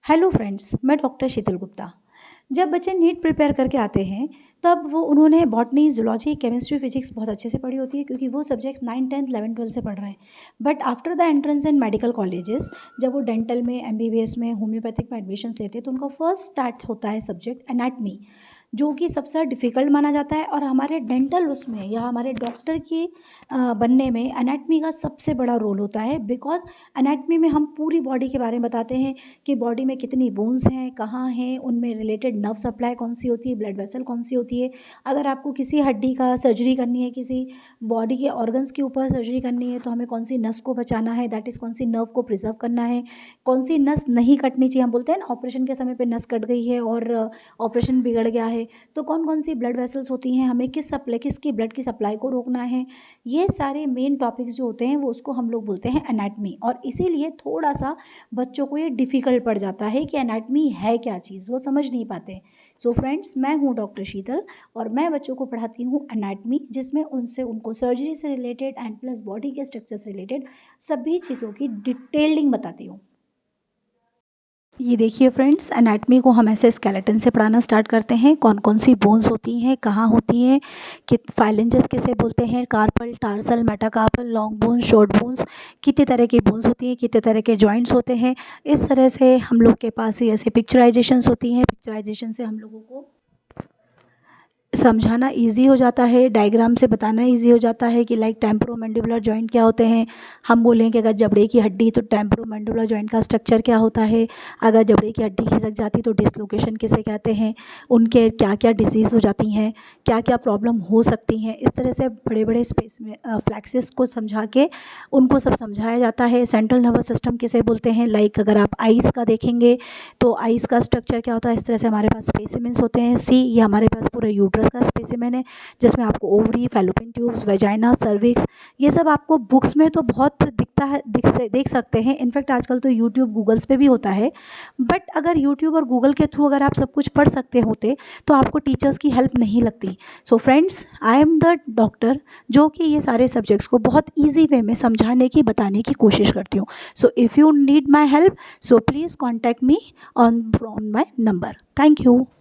Hello friends, मैं doctor शीतल गुप्ता। जब बच्चे नीट प्रिपेयर करके आते हैं तब उन्होंने बॉटनी, जूलॉजी, केमिस्ट्री, फिजिक्स बहुत अच्छे से पढ़ी होती है क्योंकि वो सब्जेक्ट्स 9, 10, 11, 12 से पढ़ रहे हैं। But after the entrance in medical colleges, जब वो डेंटल में, एमबीबीएस में, होम्योपैथिक में एडमिशन्स लेते हैं तो उनका फर्स्ट स्टार्ट होता है सब्जेक्ट एनाटमी, जो कि सबसे डिफ़िकल्ट माना जाता है। और हमारे डेंटल उसमें या हमारे डॉक्टर की बनने में एनाटमी का सबसे बड़ा रोल होता है। बिकॉज एनाटमी में हम पूरी बॉडी के बारे में बताते हैं कि बॉडी में कितनी बोन्स हैं, कहाँ हैं, उनमें रिलेटेड नर्व सप्लाई कौन सी होती है, ब्लड वेसल कौन सी होती है। अगर आपको किसी हड्डी का सर्जरी करनी है, किसी बॉडी के ऑर्गन्स के ऊपर सर्जरी करनी है, तो हमें कौन सी नस को बचाना है, दैट इज़ कौन सी नर्व को प्रिजर्व करना है, कौन सी नस नहीं कटनी चाहिए। हम बोलते हैं ना, ऑपरेशन के समय पे नस कट गई है और ऑपरेशन बिगड़ गया है, तो कौन कौन सी ब्लड वेसल्स होती हैं, हमें किसकी ब्लड की सप्लाई को रोकना है। ये सारे मेन टॉपिक्स जो होते हैं वो उसको हम लोग बोलते हैं एनाटमी। और इसीलिए थोड़ा सा बच्चों को ये डिफ़िकल्ट पड़ जाता है कि एनाटमी है क्या चीज़, वो समझ नहीं पाते। सो फ्रेंड्स, मैं हूँ डॉक्टर शीतल और मैं बच्चों को पढ़ाती हूँ एनाटमी, जिसमें उनको सर्जरी से रिलेटेड एंड प्लस बॉडी के स्ट्रक्चर से रिलेटेड सभी चीज़ों की डिटेलिंग बताती हूँ। ये देखिए फ्रेंड्स, एनाटमी को हम ऐसे स्केलेटन से पढ़ाना स्टार्ट करते हैं। कौन कौन सी बोन्स होती हैं, कहाँ होती हैं, फाइलेंजेस किसे बोलते हैं, carpal, tarsal, metacarpal, long bones, short bones, कितने तरह की बोन्स होती हैं, कितने तरह के जॉइंट्स होते हैं। इस तरह से हम लोग के पास ये ऐसे पिक्चराइजेशंस होती हैं। पिक्चराइजेशन से हम लोगों को समझाना इजी हो जाता है, डायग्राम से बताना इजी हो जाता है कि लाइक टेम्पोरोमैंडिबुलर जॉइंट क्या होते हैं। हम बोलें कि अगर जबड़े की हड्डी तो टेम्पोरोमैंडिबुलर जॉइंट का स्ट्रक्चर क्या होता है, अगर जबड़े की हड्डी खिसक जाती तो डिसलोकेशन किसे कहते हैं, उनके क्या क्या डिसीज़ हो जाती हैं, क्या क्या प्रॉब्लम हो सकती हैं। इस तरह से बड़े बड़े स्पेस में फ्लैक्सिस को समझा के उनको सब समझाया जाता है। सेंट्रल नर्वस सिस्टम किसे बोलते हैं, लाइक अगर आप आइज़ का देखेंगे तो आइज़ का स्ट्रक्चर क्या होता है। इस तरह से हमारे पास स्पेसिमेंस होते हैं। सी, ये हमारे पास पूरा यूट्रस का स्पेसिमेन है, जिसमें आपको ovary, fallopian tubes, vagina, cervix, ये सब आपको बुक्स में तो बहुत दिखता है, देख सकते हैं। इनफैक्ट आजकल तो यूट्यूब, गूगल्स पे भी होता है। बट अगर यूट्यूब और गूगल के थ्रू अगर आप सब कुछ पढ़ सकते होते तो आपको टीचर्स की हेल्प नहीं लगती। So friends, I am the doctor जो कि ये सारे सब्जेक्ट्स को बहुत ईजी वे में समझाने की, बताने की कोशिश करती हूँ। So if you need my help, so please contact me on from my number. Thank you.